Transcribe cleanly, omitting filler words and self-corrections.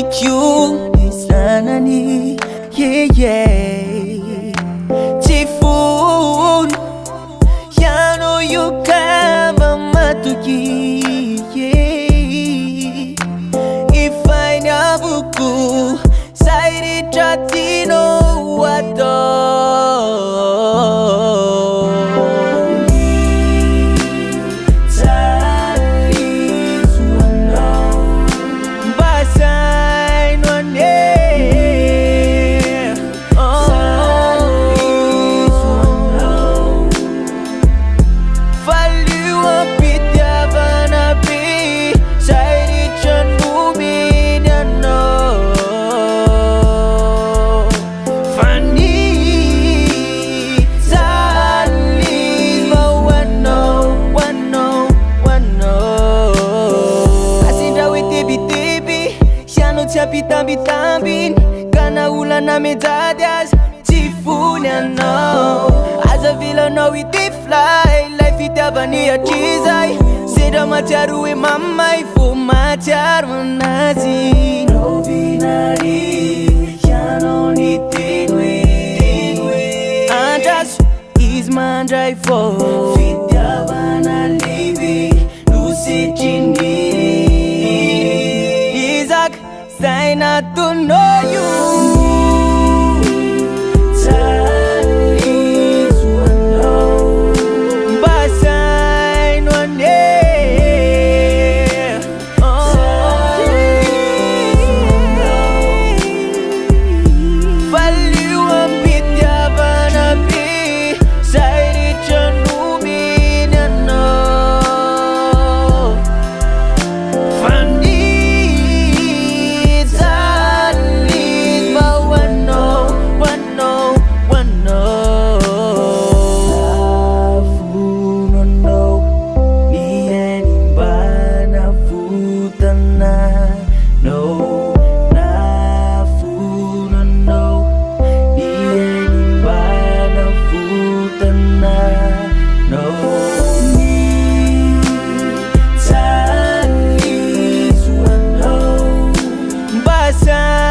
you isanani, Tifun Yano yukava matuki, Ifanya buku Sairi chatino wato Tambi-tambin Kana ulana medalhas Tifony anao Aza vilanao ity fly Life itiavany atrizay Sendra matsiaro e mamay Fô matsiaro anazy Novinary Ianao ny teny hoe Andraso izy mandray fô Fitiavana livy No sitriny Say not to know you Basa